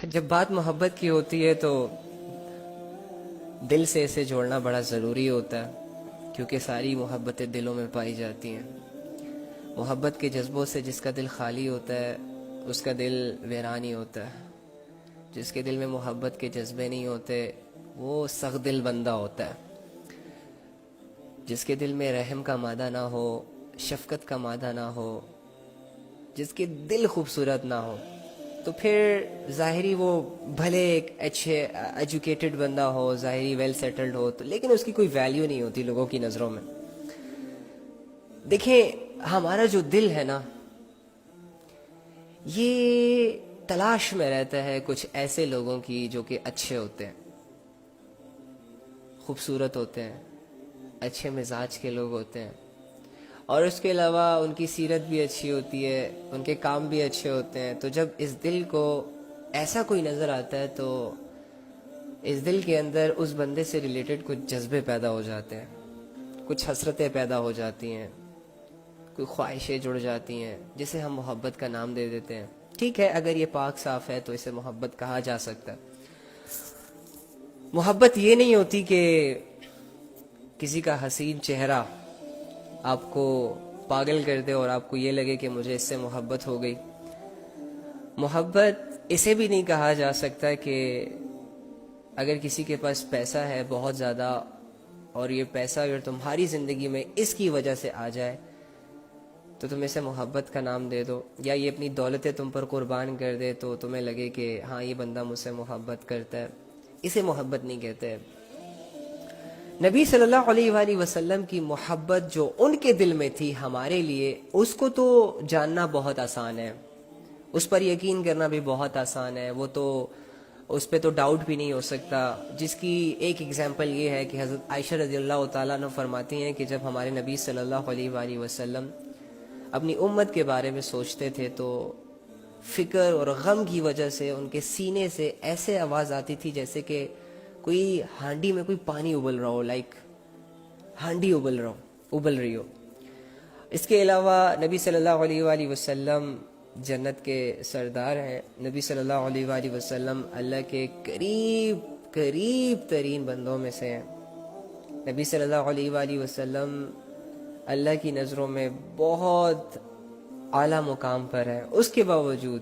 جب بات محبت کی ہوتی ہے تو دل سے اسے جوڑنا بڑا ضروری ہوتا ہے، کیونکہ ساری محبتیں دلوں میں پائی جاتی ہیں۔ محبت کے جذبوں سے جس کا دل خالی ہوتا ہے اس کا دل ویران ہی ہوتا ہے۔ جس کے دل میں محبت کے جذبے نہیں ہوتے وہ سخت دل بندہ ہوتا ہے۔ جس کے دل میں رحم کا مادہ نہ ہو، شفقت کا مادہ نہ ہو، جس کے دل خوبصورت نہ ہو، تو پھر ظاہری وہ بھلے ایک اچھے ایجوکیٹڈ بندہ ہو، ظاہری ویل سیٹلڈ ہو، تو لیکن اس کی کوئی ویلیو نہیں ہوتی لوگوں کی نظروں میں۔ دیکھیں، ہمارا جو دل ہے نا، یہ تلاش میں رہتا ہے کچھ ایسے لوگوں کی جو کہ اچھے ہوتے ہیں، خوبصورت ہوتے ہیں، اچھے مزاج کے لوگ ہوتے ہیں، اور اس کے علاوہ ان کی سیرت بھی اچھی ہوتی ہے، ان کے کام بھی اچھے ہوتے ہیں۔ تو جب اس دل کو ایسا کوئی نظر آتا ہے تو اس دل کے اندر اس بندے سے ریلیٹڈ کچھ جذبے پیدا ہو جاتے ہیں، کچھ حسرتیں پیدا ہو جاتی ہیں، کوئی خواہشیں جڑ جاتی ہیں، جسے ہم محبت کا نام دے دیتے ہیں۔ ٹھیک ہے، اگر یہ پاک صاف ہے تو اسے محبت کہا جا سکتا ہے۔ محبت یہ نہیں ہوتی کہ کسی کا حسین چہرہ آپ کو پاگل کر دے اور آپ کو یہ لگے کہ مجھے اس سے محبت ہو گئی۔ محبت اسے بھی نہیں کہا جا سکتا کہ اگر کسی کے پاس پیسہ ہے بہت زیادہ، اور یہ پیسہ اگر تمہاری زندگی میں اس کی وجہ سے آ جائے تو تم اسے محبت کا نام دے دو، یا یہ اپنی دولتیں تم پر قربان کر دے تو تمہیں لگے کہ ہاں یہ بندہ مجھ سے محبت کرتا ہے۔ اسے محبت نہیں کہتے۔ نبی صلی اللہ علیہ وآلہ وسلم کی محبت جو ان کے دل میں تھی ہمارے لیے، اس کو تو جاننا بہت آسان ہے، اس پر یقین کرنا بھی بہت آسان ہے، وہ تو اس پہ تو ڈاؤٹ بھی نہیں ہو سکتا۔ جس کی ایک ایگزامپل یہ ہے کہ حضرت عائشہ رضی اللہ تعالیٰ عنہ فرماتی ہیں کہ جب ہمارے نبی صلی اللہ علیہ وآلہ وسلم اپنی امت کے بارے میں سوچتے تھے تو فکر اور غم کی وجہ سے ان کے سینے سے ایسے آواز آتی تھی جیسے کہ کوئی ہانڈی میں کوئی پانی ابل رہا ہو، لائک ہانڈی ابل رہی ہو۔ اس کے علاوہ نبی صلی اللہ علیہ وآلہ وسلم جنت کے سردار ہیں۔ نبی صلی اللہ علیہ وآلہ وسلم اللہ کے قریب ترین بندوں میں سے ہیں۔ نبی صلی اللہ علیہ وآلہ وسلم اللہ کی نظروں میں بہت اعلیٰ مقام پر ہے۔ اس کے باوجود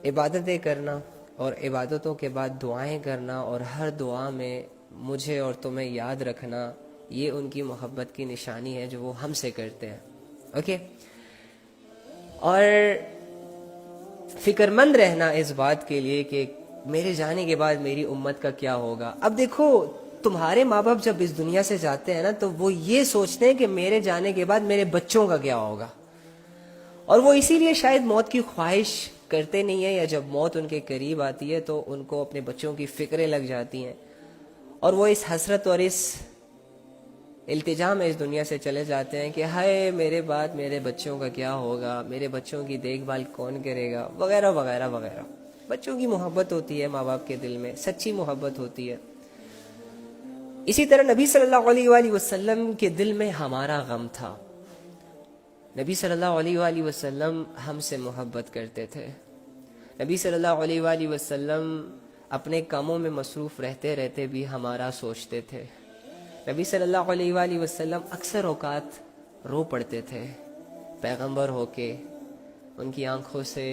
عبادتیں کرنا اور عبادتوں کے بعد دعائیں کرنا اور ہر دعا میں مجھے اور تمہیں یاد رکھنا، یہ ان کی محبت کی نشانی ہے جو وہ ہم سے کرتے ہیں۔ اوکے، اور فکر مند رہنا اس بات کے لیے کہ میرے جانے کے بعد میری امت کا کیا ہوگا۔ اب دیکھو، تمہارے ماں باپ جب اس دنیا سے جاتے ہیں نا تو وہ یہ سوچتے ہیں کہ میرے جانے کے بعد میرے بچوں کا کیا ہوگا، اور وہ اسی لیے شاید موت کی خواہش کرتے نہیں ہیں، یا جب موت ان کے قریب آتی ہے تو ان کو اپنے بچوں کی فکریں لگ جاتی ہیں، اور وہ اس حسرت اور اس التجا میں اس دنیا سے چلے جاتے ہیں کہ ہائے میرے بعد میرے بچوں کا کیا ہوگا، میرے بچوں کی دیکھ بھال کون کرے گا، وغیرہ وغیرہ وغیرہ۔ بچوں کی محبت ہوتی ہے ماں باپ کے دل میں، سچی محبت ہوتی ہے۔ اسی طرح نبی صلی اللہ علیہ وآلہ وسلم کے دل میں ہمارا غم تھا۔ نبی صلی اللہ علیہ وآلہ وسلم ہم سے محبت کرتے تھے۔ نبی صلی اللہ علیہ وآلہ وسلم اپنے کاموں میں مصروف رہتے رہتے بھی ہمارا سوچتے تھے۔ نبی صلی اللہ علیہ وآلہ وسلم اکثر اوقات رو پڑتے تھے، پیغمبر ہو کے ان کی آنکھوں سے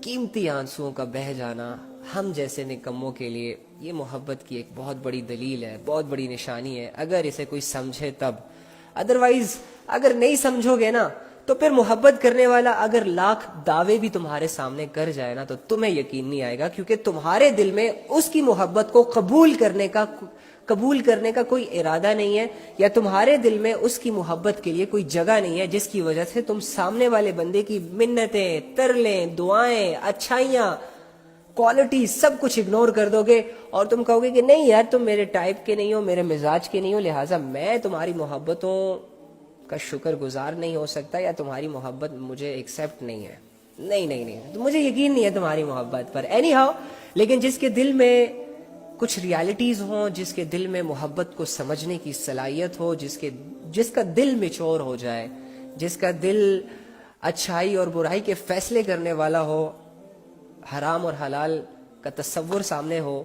قیمتی آنسوؤں کا بہہ جانا ہم جیسے نکموں کے لیے یہ محبت کی ایک بہت بڑی دلیل ہے، بہت بڑی نشانی ہے، اگر اسے کوئی سمجھے تب۔ ادروائز اگر نہیں سمجھو گے نا تو پھر محبت کرنے والا اگر لاکھ دعوے بھی تمہارے سامنے کر جائے نا تو تمہیں یقین نہیں آئے گا، کیونکہ تمہارے دل میں اس کی محبت کو قبول کرنے کا کوئی ارادہ نہیں ہے، یا تمہارے دل میں اس کی محبت کے لیے کوئی جگہ نہیں ہے، جس کی وجہ سے تم سامنے والے بندے کی منتیں، ترلیں، دعائیں، اچھائیاں، کوالٹی سب کچھ اگنور کر دو گے، اور تم کہو گے کہ نہیں یار تم میرے ٹائپ کے نہیں ہو، میرے مزاج کے نہیں ہو، لہٰذا میں تمہاری محبتوں کا شکر گزار نہیں ہو سکتا، یا تمہاری محبت مجھے ایکسیپٹ نہیں ہے۔ نہیں، مجھے یقین نہیں ہے تمہاری محبت پر۔ اینی ہاؤ، لیکن جس کے دل میں کچھ ریالٹیز ہوں، جس کے دل میں محبت کو سمجھنے کی صلاحیت ہو، جس کا دل میچور ہو جائے، جس کا دل اچھائی اور برائی کے فیصلے کرنے والا ہو، حرام اور حلال کا تصور سامنے ہو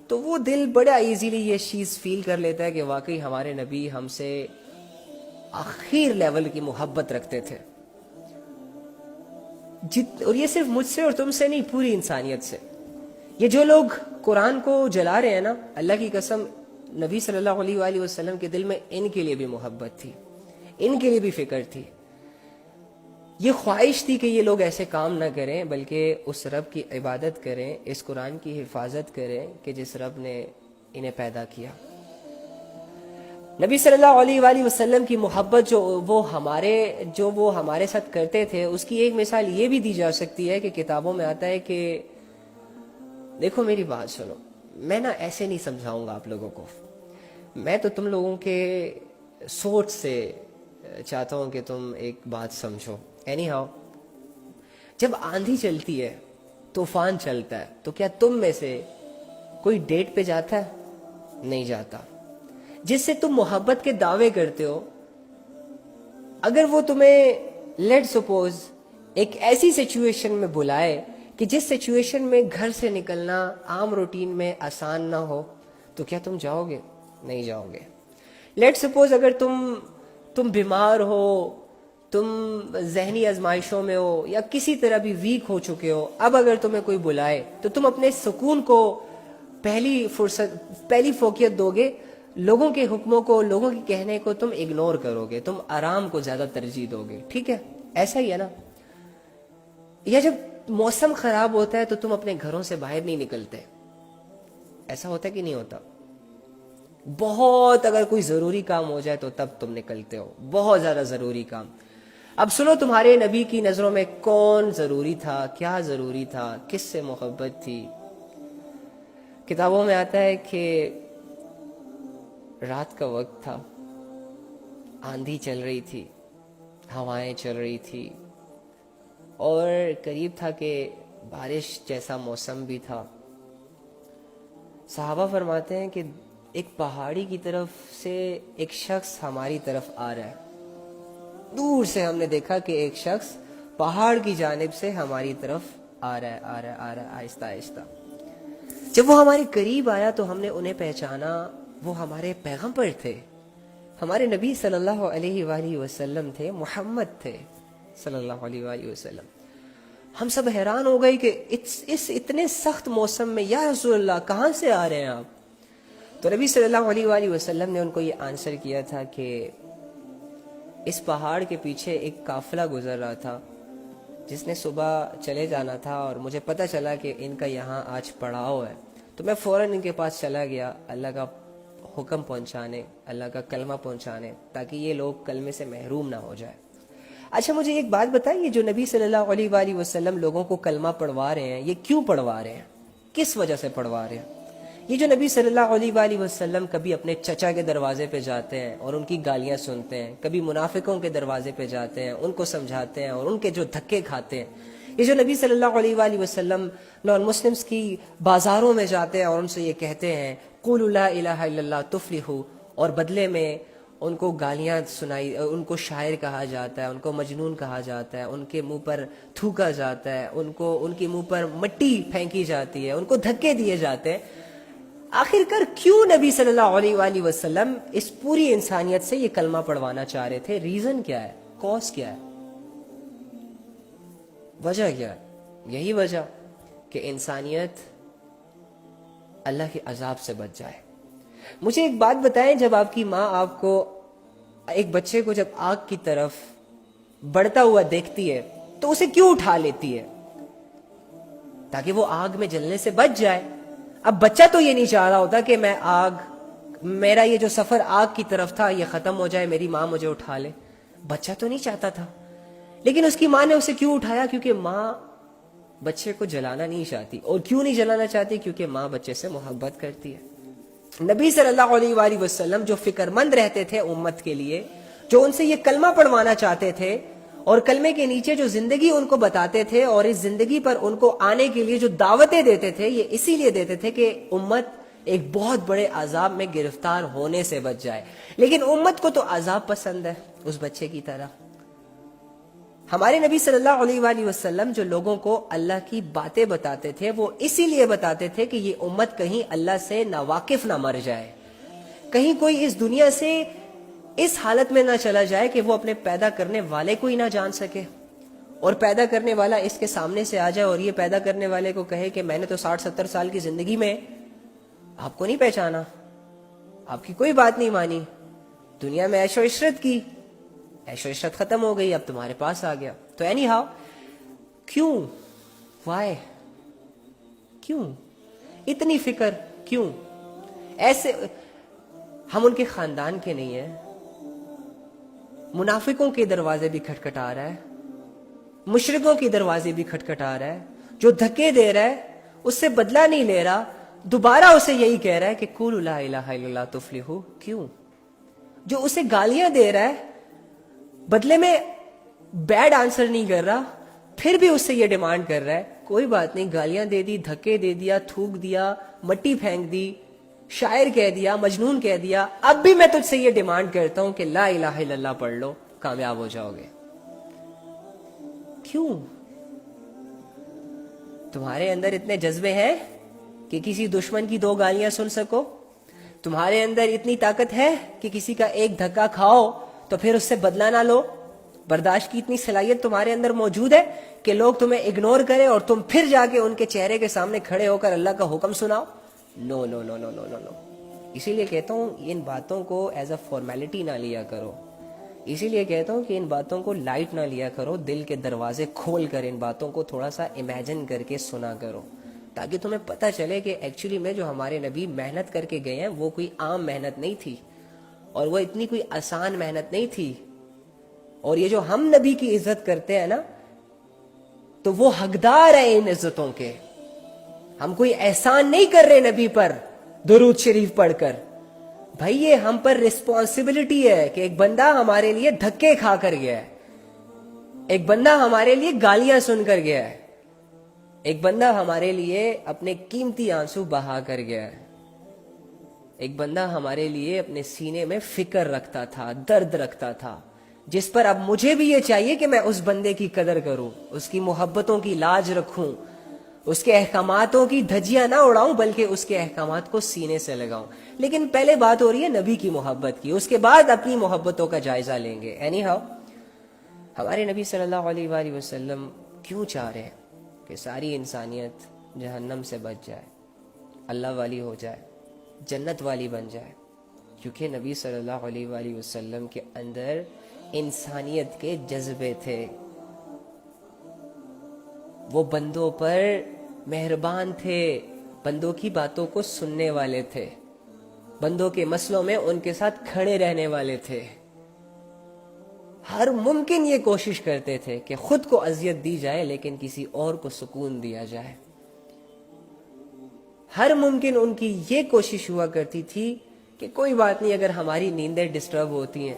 تو وہ دل بڑا ایزیلی یہ چیز فیل کر لیتا ہے کہ واقعی ہمارے نبی ہم سے آخر لیول کی محبت رکھتے تھے. اور یہ صرف مجھ سے اور تم سے نہیں، پوری انسانیت سے. یہ جو لوگ قرآن کو جلا رہے ہیں نا، اللہ کی قسم نبی صلی اللہ علیہ وآلہ وسلم کے دل میں ان کے لیے بھی محبت تھی، ان کے لیے بھی فکر تھی. یہ خواہش تھی کہ یہ لوگ ایسے کام نہ کریں بلکہ اس رب کی عبادت کریں، اس قرآن کی حفاظت کریں کہ جس رب نے انہیں پیدا کیا. نبی صلی اللہ علیہ وآلہ وسلم کی محبت جو وہ ہمارے ساتھ کرتے تھے، اس کی ایک مثال یہ بھی دی جا سکتی ہے کہ کتابوں میں آتا ہے کہ دیکھو میری بات سنو، میں نا ایسے نہیں سمجھاؤں گا آپ لوگوں کو، میں تو تم لوگوں کے سوچ سے چاہتا ہوں کہ تم ایک بات سمجھو. اینی ہاؤ، جب آندھی چلتی ہے، طوفان چلتا ہے، تو کیا تم میں سے کوئی ڈیٹ پہ جاتا ہے؟ نہیں جاتا. جس سے تم محبت کے دعوے کرتے ہو، اگر وہ تمہیں لیٹ سپوز ایک ایسی سچویشن میں بلائے کہ جس سچویشن میں گھر سے نکلنا عام روٹین میں آسان نہ ہو، تو کیا تم جاؤ گے؟ نہیں جاؤ گے. لیٹ سپوز اگر تم بیمار ہو، تم ذہنی آزمائشوں میں ہو یا کسی طرح بھی ویک ہو چکے ہو، اب اگر تمہیں کوئی بلائے تو تم اپنے سکون کو پہلی فوقیت دو گے، لوگوں کے حکموں کو، لوگوں کے کہنے کو تم اگنور کرو گے، تم آرام کو زیادہ ترجیح دو گے. ٹھیک ہے، ایسا ہی ہے نا. یا جب موسم خراب ہوتا ہے تو تم اپنے گھروں سے باہر نہیں نکلتے. ایسا ہوتا ہے کہ نہیں ہوتا؟ بہت اگر کوئی ضروری کام ہو جائے تو تب تم نکلتے ہو، بہت زیادہ ضروری کام. اب سنو، تمہارے نبی کی نظروں میں کون ضروری تھا، کیا ضروری تھا، کس سے محبت تھی؟ کتابوں میں آتا ہے کہ رات کا وقت تھا، آندھی چل رہی تھی، ہوائیں چل رہی تھی، اور قریب تھا کہ بارش جیسا موسم بھی تھا. صحابہ فرماتے ہیں کہ ایک پہاڑی کی طرف سے ایک شخص ہماری طرف آ رہا ہے. دور سے ہم نے دیکھا کہ ایک شخص پہاڑ کی جانب سے ہماری طرف آ رہا ہے آہستہ آہستہ. جب وہ ہمارے قریب آیا تو ہم نے انہیں پہچانا، وہ ہمارے پیغمبر تھے، ہمارے نبی صلی اللہ علیہ وآلہ وسلم تھے، محمد تھے صلی اللہ علیہ وآلہ وسلم. ہم سب حیران ہو گئے کہ اس اتنے سخت موسم میں یا رسول اللہ کہاں سے آ رہے ہیں آپ؟ تو نبی صلی اللہ علیہ وآلہ وسلم نے ان کو یہ آنسر کیا تھا کہ اس پہاڑ کے پیچھے ایک قافلہ گزر رہا تھا جس نے صبح چلے جانا تھا، اور مجھے پتہ چلا کہ ان کا یہاں آج پڑاؤ ہے، تو میں فوراً ان کے پاس چلا گیا اللہ کا حکم پہنچانے، اللہ کا کلمہ پہنچانے، تاکہ یہ لوگ کلمے سے محروم نہ ہو جائے. اچھا مجھے ایک بات بتائیے، جو نبی صلی اللہ علیہ وآلہ وسلم لوگوں کو کلمہ پڑھوا رہے ہیں، یہ کیوں پڑھوا رہے ہیں؟ کس وجہ سے پڑھوا رہے ہیں؟ یہ جو نبی صلی اللہ علیہ وآلہ وسلم کبھی اپنے چچا کے دروازے پہ جاتے ہیں اور ان کی گالیاں سنتے ہیں، کبھی منافقوں کے دروازے پہ جاتے ہیں، ان کو سمجھاتے ہیں اور ان کے جو دھکے کھاتے ہیں، یہ جو نبی صلی اللہ علیہ وآلہ وسلم نان مسلمز کی بازاروں میں جاتے ہیں اور ان سے یہ کہتے ہیں قولوا لا الہ الا اللہ تفلحوا، اور بدلے میں ان کو گالیاں سنائی، ان کو شاعر کہا جاتا ہے، ان کو مجنون کہا جاتا ہے، ان کے منہ پر تھوکا جاتا ہے، ان کے منہ پر مٹی پھینکی جاتی ہے، ان کو دھکے دیے جاتے ہیں. آخر کار کیوں نبی صلی اللہ علیہ وآلہ وسلم اس پوری انسانیت سے یہ کلمہ پڑھوانا چاہ رہے تھے؟ ریزن کیا ہے؟ کاز کیا ہے؟ وجہ کیا ہے؟ یہی وجہ کہ انسانیت اللہ کے عذاب سے بچ جائے. مجھے ایک بات بتائیں، جب آپ کی ماں آپ کو، ایک بچے کو جب آگ کی طرف بڑھتا ہوا دیکھتی ہے تو اسے کیوں اٹھا لیتی ہے؟ تاکہ وہ آگ میں جلنے سے بچ جائے. اب بچہ تو یہ نہیں چاہ رہا ہوتا کہ میرا یہ جو سفر آگ کی طرف تھا یہ ختم ہو جائے، میری ماں مجھے اٹھا لے. بچہ تو نہیں چاہتا تھا، لیکن اس کی ماں نے اسے کیوں اٹھایا؟ کیونکہ ماں بچے کو جلانا نہیں چاہتی. اور کیوں نہیں جلانا چاہتی؟ کیونکہ ماں بچے سے محبت کرتی ہے. نبی صلی اللہ علیہ وآلہ وسلم جو فکر مند رہتے تھے امت کے لیے، جو ان سے یہ کلمہ پڑھوانا چاہتے تھے اور کلمے کے نیچے جو زندگی ان کو بتاتے تھے اور اس زندگی پر ان کو آنے کے لیے جو دعوتیں دیتے تھے، یہ اسی لیے دیتے تھے کہ امت ایک بہت بڑے عذاب میں گرفتار ہونے سے بچ جائے. لیکن امت کو تو عذاب پسند ہے، اس بچے کی طرح. ہمارے نبی صلی اللہ علیہ وآلہ وسلم جو لوگوں کو اللہ کی باتیں بتاتے تھے وہ اسی لیے بتاتے تھے کہ یہ امت کہیں اللہ سے ناواقف نہ مر جائے، کہیں کوئی اس دنیا سے اس حالت میں نہ چلا جائے کہ وہ اپنے پیدا کرنے والے کو ہی نہ جان سکے، اور پیدا کرنے والا اس کے سامنے سے آ جائے اور یہ پیدا کرنے والے کو کہے کہ میں نے تو 60-70 سال کی زندگی میں آپ کو نہیں پہچانا، آپ کی کوئی بات نہیں مانی، دنیا میں عیش و عشرت کی، عیش و عشرت ختم ہو گئی، اب تمہارے پاس آ گیا۔ تو اینی ہاؤ، کیوں؟ وائے؟ کیوں اتنی فکر؟ کیوں ایسے؟ ہم ان کے خاندان کے نہیں ہیں، منافقوں کے دروازے بھی کھٹکھٹا رہا ہے، مشرکوں کے دروازے بھی کھٹکھٹا رہا ہے، جو دھکے دے رہا ہے اس سے بدلہ نہیں لے رہا، دوبارہ اسے یہی کہہ رہا ہے کہ قولوا لا الہ الا اللہ تفلحوا۔ کیوں؟ جو اسے گالیاں دے رہا ہے بدلے میں بیڈ آنسر نہیں کر رہا، پھر بھی اس سے یہ ڈیمانڈ کر رہا ہے کوئی بات نہیں، گالیاں دے دی، دھکے دے دیا، تھوک دیا، مٹی پھینک دی، شاعر کہہ دیا، مجنون کہہ دیا، اب بھی میں تجھ سے یہ ڈیمانڈ کرتا ہوں کہ لا الہ الا اللہ پڑھ لو، کامیاب ہو جاؤ گے۔ کیوں؟ تمہارے اندر اتنے جذبے ہیں کہ کسی دشمن کی 2 گالیاں سن سکو؟ تمہارے اندر اتنی طاقت ہے کہ کسی کا ایک دھکا کھاؤ تو پھر اس سے بدلہ نہ لو؟ برداشت کی اتنی صلاحیت تمہارے اندر موجود ہے کہ لوگ تمہیں اگنور کریں اور تم پھر جا کے ان کے چہرے کے سامنے کھڑے ہو کر اللہ کا حکم سناؤ؟ نو نو نو نو نو نو نو۔ اسی لیے کہتا ہوں ان باتوں کو ایز اے فارمیلٹی نہ لیا کرو، اسی لیے کہتا ہوں کہ ان باتوں کو لائٹ نہ لیا کرو، دل کے دروازے کھول کر ان باتوں کو تھوڑا سا امیجن کر کے سنا کرو، تاکہ تمہیں پتہ چلے کہ ایکچولی میں جو ہمارے نبی محنت کر کے گئے ہیں وہ کوئی عام محنت نہیں تھی، اور وہ اتنی کوئی آسان محنت نہیں تھی، اور یہ جو ہم نبی کی عزت کرتے ہیں نا تو وہ حقدار ہیں ان عزتوں کے۔ ہم کوئی احسان نہیں کر رہے نبی پر درود شریف پڑھ کر، بھائی یہ ہم پر رسپانسبلٹی ہے کہ ایک بندہ ہمارے لیے دھکے کھا کر گیا ہے، ایک بندہ ہمارے لیے گالیاں سن کر گیا ہے، ایک بندہ ہمارے لیے اپنے قیمتی آنسو بہا کر گیا ہے، ایک بندہ ہمارے لیے اپنے سینے میں فکر رکھتا تھا، درد رکھتا تھا، جس پر اب مجھے بھی یہ چاہیے کہ میں اس بندے کی قدر کروں، اس کی محبتوں کی لاج رکھوں، اس کے احکاماتوں کی دھجیاں نہ اڑاؤں بلکہ اس کے احکامات کو سینے سے لگاؤں۔ لیکن پہلے بات ہو رہی ہے نبی کی محبت کی، اس کے بعد اپنی محبتوں کا جائزہ لیں گے۔ اینی ہاؤ، ہمارے نبی صلی اللہ علیہ وآلہ وسلم کیوں چاہ رہے ہیں کہ ساری انسانیت جہنم سے بچ جائے، اللہ والی ہو جائے، جنت والی بن جائے؟ کیونکہ نبی صلی اللہ علیہ وآلہ وسلم کے اندر انسانیت کے جذبے تھے، وہ بندوں پر مہربان تھے، بندوں کی باتوں کو سننے والے تھے، بندوں کے مسئلوں میں ان کے ساتھ کھڑے رہنے والے تھے، ہر ممکن یہ کوشش کرتے تھے کہ خود کو اذیت دی جائے لیکن کسی اور کو سکون دیا جائے، ہر ممکن ان کی یہ کوشش ہوا کرتی تھی کہ کوئی بات نہیں اگر ہماری نیندیں ڈسٹرب ہوتی ہیں،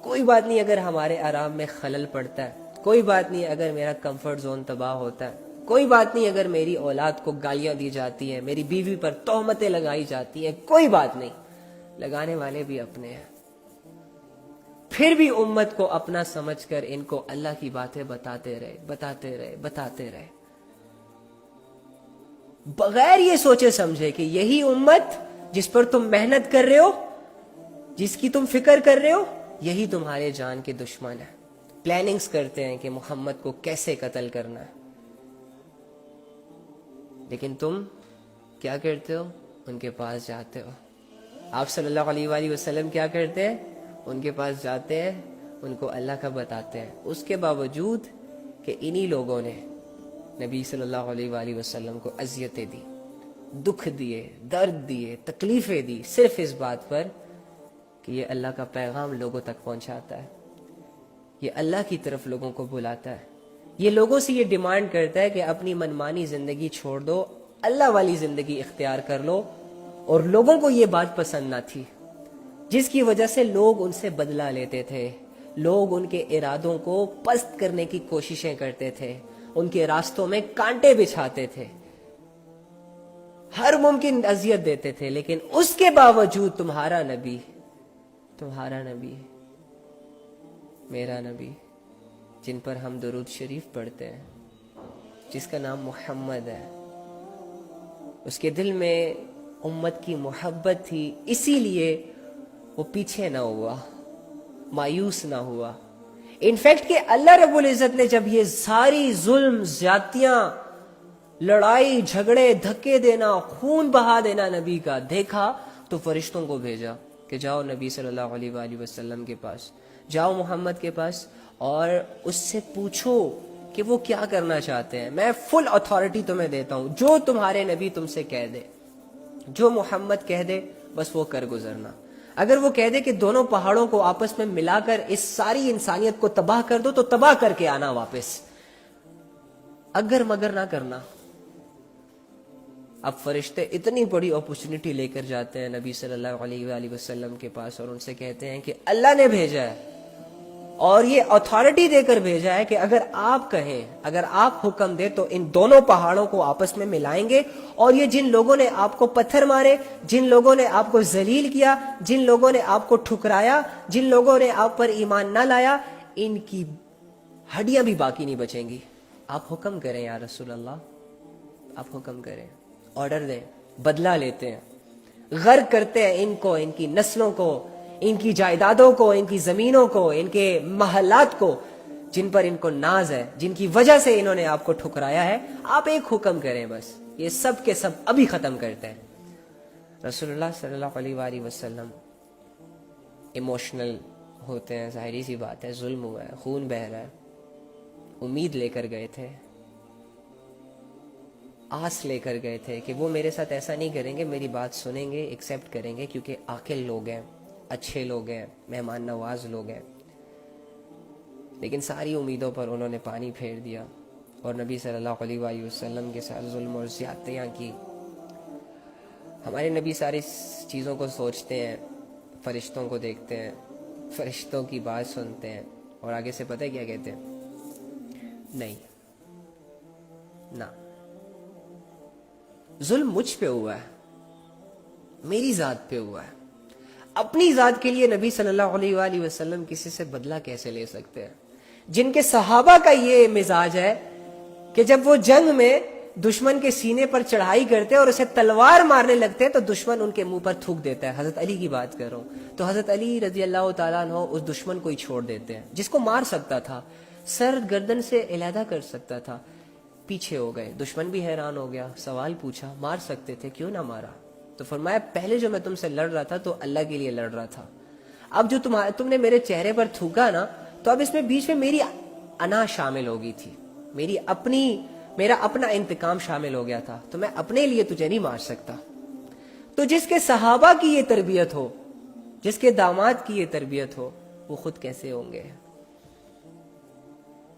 کوئی بات نہیں اگر ہمارے آرام میں خلل پڑتا ہے، کوئی بات نہیں اگر میرا کمفرٹ زون تباہ ہوتا ہے، کوئی بات نہیں اگر میری اولاد کو گالیاں دی جاتی ہیں، میری بیوی پر تہمتیں لگائی جاتی ہیں، کوئی بات نہیں، لگانے والے بھی اپنے ہیں، پھر بھی امت کو اپنا سمجھ کر ان کو اللہ کی باتیں بتاتے رہے بغیر یہ سوچے سمجھے کہ یہی امت جس پر تم محنت کر رہے ہو، جس کی تم فکر کر رہے ہو، یہی تمہارے جان کے دشمن ہے، پلاننگز کرتے ہیں کہ محمد کو کیسے قتل کرنا ہے، لیکن تم کیا کرتے ہو؟ ان کے پاس جاتے ہو۔ آپ صلی اللہ علیہ وآلہ وسلم کیا کرتے ہیں؟ ان کے پاس جاتے ہیں، ان کو اللہ کا بتاتے ہیں، اس کے باوجود کہ انہی لوگوں نے نبی صلی اللہ علیہ وآلہ وسلم کو اذیتیں دی، دکھ دیے، درد دیے، تکلیفیں دی، صرف اس بات پر کہ یہ اللہ کا پیغام لوگوں تک پہنچاتا ہے، یہ اللہ کی طرف لوگوں کو بلاتا ہے، یہ لوگوں سے یہ ڈیمانڈ کرتا ہے کہ اپنی منمانی زندگی چھوڑ دو، اللہ والی زندگی اختیار کر لو، اور لوگوں کو یہ بات پسند نہ تھی، جس کی وجہ سے لوگ ان سے بدلہ لیتے تھے، لوگ ان کے ارادوں کو پست کرنے کی کوششیں کرتے تھے، ان کے راستوں میں کانٹے بچھاتے تھے، ہر ممکن اذیت دیتے تھے، لیکن اس کے باوجود تمہارا نبی، میرا نبی، جن پر ہم درود شریف پڑھتے ہیں، جس کا نام محمد ہے، اس کے دل میں امت کی محبت تھی، اسی لیے وہ پیچھے نہ ہوا، مایوس نہ ہوا۔ انفیکٹ کہ اللہ رب العزت نے جب یہ ساری ظلم، زیادتیاں، لڑائی جھگڑے، دھکے دینا، خون بہا دینا نبی کا دیکھا تو فرشتوں کو بھیجا کہ جاؤ نبی صلی اللہ علیہ وآلہ وسلم کے پاس، جاؤ محمد کے پاس اور اس سے پوچھو کہ وہ کیا کرنا چاہتے ہیں۔ میں فل اتھارٹی تمہیں دیتا ہوں، جو تمہارے نبی تم سے کہہ دے، جو محمد کہہ دے بس وہ کر گزرنا۔ اگر وہ کہہ دے کہ دونوں پہاڑوں کو آپس میں ملا کر اس ساری انسانیت کو تباہ کر دو تو تباہ کر کے آنا واپس، اگر مگر نہ کرنا۔ اب فرشتے اتنی بڑی اپورچونٹی لے کر جاتے ہیں نبی صلی اللہ علیہ وآلہ وسلم کے پاس اور ان سے کہتے ہیں کہ اللہ نے بھیجا ہے اور یہ اتھارٹی دے کر بھیجا ہے کہ اگر آپ کہیں، اگر آپ حکم دے تو ان دونوں پہاڑوں کو آپس میں ملائیں گے، اور یہ جن لوگوں نے آپ کو پتھر مارے، جن لوگوں نے آپ کو ذلیل کیا، جن لوگوں نے آپ کو ٹھکرایا، جن لوگوں نے آپ پر ایمان نہ لایا، ان کی ہڈیاں بھی باقی نہیں بچیں گی۔ آپ حکم کریں یا رسول اللہ، آپ حکم کریں، آرڈر دیں۔ بدلہ لیتے ہیں، غرق کرتے ہیں ان کو، ان کی نسلوں کو، ان کی جائیدادوں کو، ان کی زمینوں کو، ان کے محلات کو، جن پر ان کو ناز ہے، جن کی وجہ سے انہوں نے آپ کو ٹھکرایا ہے۔ آپ ایک حکم کریں بس، یہ سب کے سب ابھی ختم کرتے ہیں۔ رسول اللہ صلی اللہ علیہ وآلہ وسلم ایموشنل ہوتے ہیں، ظاہری سی بات ہے، ظلم ہوا ہے، خون بہہ رہا ہے، امید لے کر گئے تھے، آس لے کر گئے تھے کہ وہ میرے ساتھ ایسا نہیں کریں گے، میری بات سنیں گے، ایکسیپٹ کریں گے، کیونکہ عاقل لوگ ہیں، اچھے لوگ ہیں، مہمان نواز لوگ ہیں۔ لیکن ساری امیدوں پر انہوں نے پانی پھیر دیا اور نبی صلی اللہ علیہ وآلہ وسلم کے ساتھ ظلم اور زیادتیاں کی۔ ہمارے نبی ساری چیزوں کو سوچتے ہیں، فرشتوں کو دیکھتے ہیں، فرشتوں کی بات سنتے ہیں اور آگے سے پتہ ہے کیا کہتے ہیں؟ نہیں، نہ، ظلم مجھ پہ ہوا ہے، میری ذات پہ ہوا ہے۔ اپنی ذات کے لیے نبی صلی اللہ علیہ وآلہ وسلم کسی سے بدلہ کیسے لے سکتے ہیں؟ جن کے صحابہ کا یہ مزاج ہے کہ جب وہ جنگ میں دشمن کے سینے پر چڑھائی کرتے اور اسے تلوار مارنے لگتے ہیں تو دشمن ان کے منہ پر تھوک دیتا ہے۔ حضرت علی کی بات کر رہا ہوں، تو حضرت علی رضی اللہ تعالیٰ عنہ اس دشمن کو ہی چھوڑ دیتے ہیں جس کو مار سکتا تھا، سر گردن سے علیحدہ کر سکتا تھا، پیچھے ہو گئے۔ دشمن بھی حیران ہو گیا، سوال پوچھا، مار سکتے تھے، کیوں نہ مارا؟ تو فرمایا پہلے جو میں تم سے لڑ رہا تھا تو اللہ کے لیے لڑ رہا تھا، اب جو تم نے میرے چہرے پر تھوکا نا، تو اب اس میں بیچ میں میری انا شامل ہو گئی تھی، میرا اپنا انتقام شامل ہو گیا تھا، تو میں اپنے لیے تجھے نہیں مار سکتا۔ تو جس کے صحابہ کی یہ تربیت ہو، جس کے داماد کی یہ تربیت ہو، وہ خود کیسے ہوں گے؟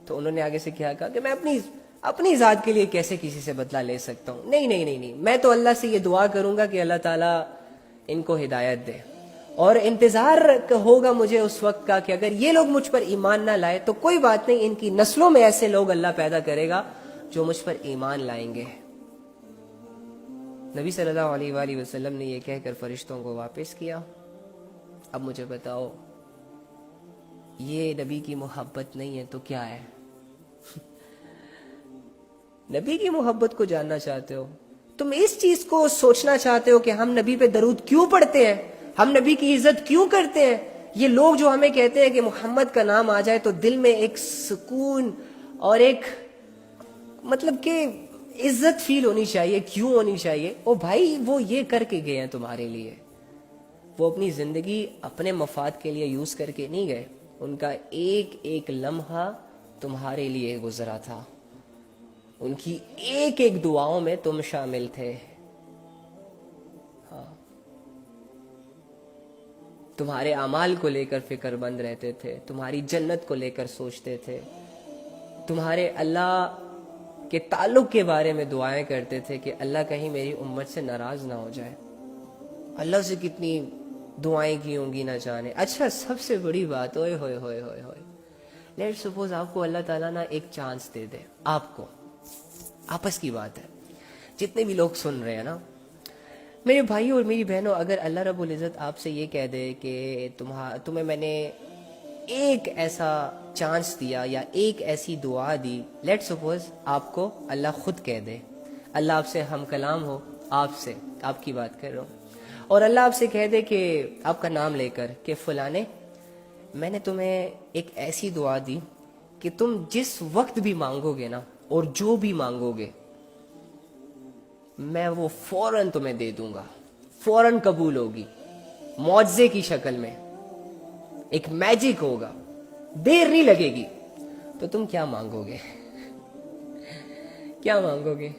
تو انہوں نے آگے سے کیا کہا کہ میں اپنی ذات کے لیے کیسے کسی سے بدلہ لے سکتا ہوں؟ نہیں، میں تو اللہ سے یہ دعا کروں گا کہ اللہ تعالیٰ ان کو ہدایت دے، اور انتظار ہوگا مجھے اس وقت کا کہ اگر یہ لوگ مجھ پر ایمان نہ لائے تو کوئی بات نہیں، ان کی نسلوں میں ایسے لوگ اللہ پیدا کرے گا جو مجھ پر ایمان لائیں گے۔ نبی صلی اللہ علیہ وآلہ وسلم نے یہ کہہ کر فرشتوں کو واپس کیا۔ اب مجھے بتاؤ، یہ نبی کی محبت نہیں ہے تو کیا ہے؟ نبی کی محبت کو جاننا چاہتے ہو؟ تم اس چیز کو سوچنا چاہتے ہو کہ ہم نبی پہ درود کیوں پڑھتے ہیں، ہم نبی کی عزت کیوں کرتے ہیں؟ یہ لوگ جو ہمیں کہتے ہیں کہ محمد کا نام آ جائے تو دل میں ایک سکون اور ایک مطلب کہ عزت فیل ہونی چاہیے، کیوں ہونی چاہیے؟ او بھائی، وہ یہ کر کے گئے ہیں تمہارے لیے، وہ اپنی زندگی اپنے مفاد کے لیے یوز کر کے نہیں گئے، ان کا ایک ایک لمحہ تمہارے لیے گزرا تھا، ان کی ایک ایک دعاؤں میں تم شامل تھے۔ ہاں، تمہارے اعمال کو لے کر فکر مند رہتے تھے، تمہاری جنت کو لے کر سوچتے تھے، تمہارے اللہ کے تعلق کے بارے میں دعائیں کرتے تھے کہ اللہ کہیں میری امت سے ناراض نہ ہو جائے۔ اللہ سے کتنی دعائیں کی ہوں گی نہ جانے۔ اچھا، سب سے بڑی بات، اوئے ہوئے ہوئے ہوئے ہوئے، لیٹ سپوز آپ کو اللہ تعالیٰ نہ ایک چانس دے دے، آپ کو، آپس کی بات ہے، جتنے بھی لوگ سن رہے ہیں نا میرے بھائیوں اور میری بہنوں، اگر اللہ رب العزت آپ سے یہ کہہ دے کہ تمہیں میں نے ایک ایسا چانس دیا یا ایک ایسی دعا دی، لیٹ سپوز آپ کو اللہ خود کہہ دے، اللہ آپ سے ہم کلام ہو، آپ کی بات کر رہا ہوں، اور اللہ آپ سے کہہ دے کہ آپ کا نام لے کر کہ فلانے میں نے تمہیں ایک ایسی دعا دی کہ تم جس وقت بھی مانگو گے نا اور جو بھی مانگو گے میں وہ فوراً تمہیں دے دوں گا، فوراً قبول ہوگی، معجزے کی شکل میں، ایک میجک ہوگا، دیر نہیں لگے گی، تو تم کیا مانگو گے؟ کیا مانگو گے؟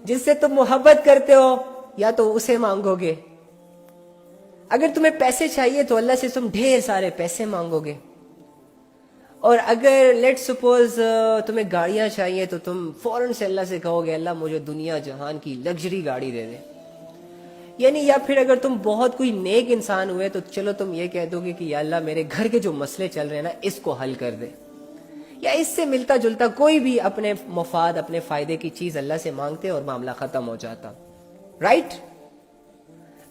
جس سے تم محبت کرتے ہو یا تو اسے مانگو گے؟ اگر تمہیں پیسے چاہیے تو اللہ سے تم ڈھیر سارے پیسے مانگو گے، اور اگر لیٹ سپوز تمہیں گاڑیاں چاہیے تو تم فوراً سے اللہ سے کہو گے اللہ مجھے دنیا جہان کی لگژری گاڑی دے دے. یعنی یا پھر اگر تم بہت کوئی نیک انسان ہوئے تو چلو تم یہ کہہ دو گے کہ یا اللہ میرے گھر کے جو مسئلے چل رہے ہیں نا اس کو حل کر دے، یا اس سے ملتا جلتا کوئی بھی اپنے مفاد اپنے فائدے کی چیز اللہ سے مانگتے اور معاملہ ختم ہو جاتا. رائٹ؟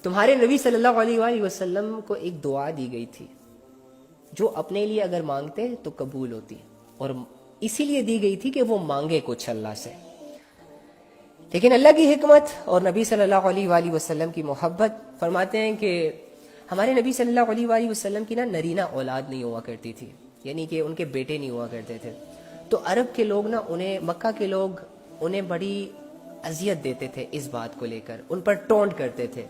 تمہارے نبی صلی اللہ علیہ وآلہ وسلم کو ایک دعا دی گئی تھی جو اپنے لیے اگر مانگتے تو قبول ہوتی، اور اسی لیے دی گئی تھی کہ وہ مانگے کچھ اللہ سے. لیکن اللہ کی حکمت اور نبی صلی اللہ علیہ وآلہ وسلم کی محبت، فرماتے ہیں کہ ہمارے نبی صلی اللہ علیہ وآلہ وسلم کی نرینہ اولاد نہیں ہوا کرتی تھی، یعنی کہ ان کے بیٹے نہیں ہوا کرتے تھے. تو عرب کے لوگ انہیں، مکہ کے لوگ انہیں بڑی اذیت دیتے تھے اس بات کو لے کر، ان پر ٹونٹ کرتے تھے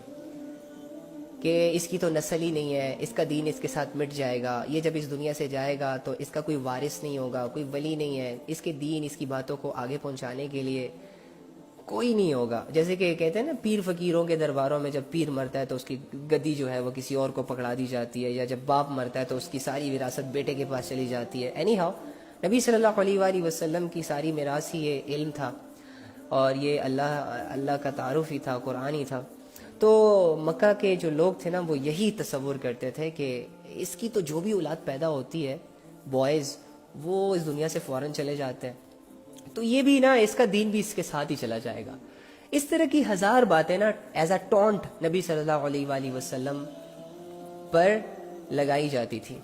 کہ اس کی تو نسل ہی نہیں ہے، اس کا دین اس کے ساتھ مٹ جائے گا، یہ جب اس دنیا سے جائے گا تو اس کا کوئی وارث نہیں ہوگا، کوئی ولی نہیں ہے، اس کے دین اس کی باتوں کو آگے پہنچانے کے لیے کوئی نہیں ہوگا. جیسے کہ کہتے ہیں نا پیر فقیروں کے درباروں میں جب پیر مرتا ہے تو اس کی گدی جو ہے وہ کسی اور کو پکڑا دی جاتی ہے، یا جب باپ مرتا ہے تو اس کی ساری وراثت بیٹے کے پاس چلی جاتی ہے. اینی ہاؤ نبی صلی اللہ علیہ وآلہ وسلم کی ساری میراث ہی یہ علم تھا، اور یہ اللہ کا تعارف ہی تھا، قرآن ہی تھا. تو مکہ کے جو لوگ تھے نا وہ یہی تصور کرتے تھے کہ اس کی تو جو بھی اولاد پیدا ہوتی ہے بوائز، وہ اس دنیا سے فوراً چلے جاتے ہیں، تو یہ بھی نا اس کا دین بھی اس کے ساتھ ہی چلا جائے گا. اس طرح کی ہزار باتیں نا ایز اے ٹونٹ نبی صلی اللہ علیہ وآلہ وسلم پر لگائی جاتی تھی.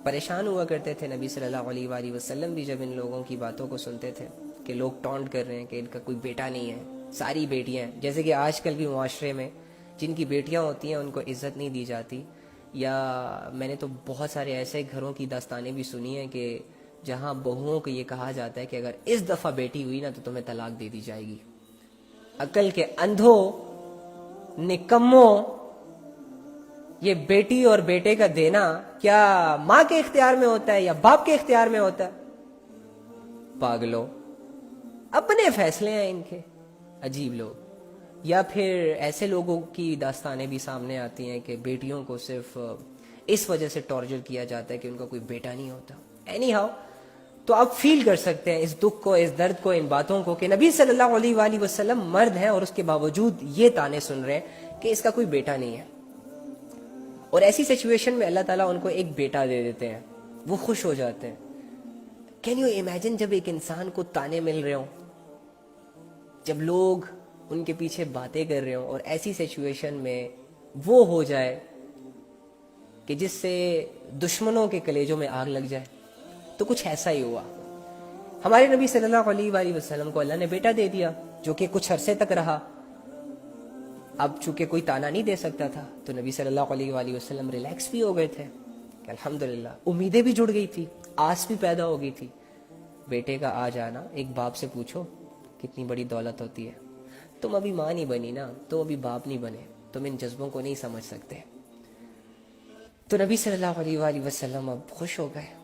پریشان ہوا کرتے تھے نبی صلی اللہ علیہ وآلہ وسلم بھی جب ان لوگوں کی باتوں کو سنتے تھے کہ لوگ ٹونٹ کر رہے ہیں کہ ان کا کوئی بیٹا نہیں ہے، ساری بیٹیاں ہیں. جیسے کہ آج کل بھی معاشرے میں جن کی بیٹیاں ہوتی ہیں ان کو عزت نہیں دی جاتی، یا میں نے تو بہت سارے ایسے گھروں کی داستانیں بھی سنی ہیں کہ جہاں بہوؤں کو یہ کہا جاتا ہے کہ اگر اس دفعہ بیٹی ہوئی نا تو تمہیں طلاق دے دی جائے گی. عقل کے اندھوں، نکموں، یہ بیٹی اور بیٹے کا دینا کیا ماں کے اختیار میں ہوتا ہے یا باپ کے اختیار میں ہوتا ہے؟ پاگلو، اپنے فیصلے ہیں ان کے. عجیب لوگ. یا پھر ایسے لوگوں کی داستانیں بھی سامنے آتی ہیں کہ بیٹیوں کو صرف اس وجہ سے ٹارچر کیا جاتا ہے کہ ان کا کوئی بیٹا نہیں ہوتا. اینی ہاؤ تو آپ فیل کر سکتے ہیں اس دکھ کو، اس درد کو، ان باتوں کو کہ نبی صلی اللہ علیہ وآلہ وسلم مرد ہیں اور اس کے باوجود یہ تانے سن رہے ہیں کہ اس کا کوئی بیٹا نہیں ہے. اور ایسی سچویشن میں اللہ تعالیٰ ان کو ایک بیٹا دے دیتے ہیں، وہ خوش ہو جاتے ہیں. کین یو امیجن جب ایک انسان کو تانے مل رہے ہوں، جب لوگ ان کے پیچھے باتیں کر رہے ہوں، اور ایسی سچویشن میں وہ ہو جائے کہ جس سے دشمنوں کے کلیجوں میں آگ لگ جائے. تو کچھ ایسا ہی ہوا. ہمارے نبی صلی اللہ علیہ وآلہ وسلم کو اللہ نے بیٹا دے دیا جو کہ کچھ عرصے تک رہا. اب چونکہ کوئی تانا نہیں دے سکتا تھا تو نبی صلی اللہ علیہ وآلہ وسلم ریلیکس بھی ہو گئے تھے کہ الحمدللہ امیدیں بھی جڑ گئی تھی، آس بھی پیدا ہو گئی تھی. بیٹے کا آ جانا، ایک باپ سے پوچھو کتنی بڑی دولت ہوتی ہے. تم ابھی ماں نہیں بنی نا، تم ابھی باپ نہیں بنے، تم ان جذبوں کو نہیں سمجھ سکتے. تو نبی صلی اللہ علیہ وآلہ وسلم اب خوش ہو گئے.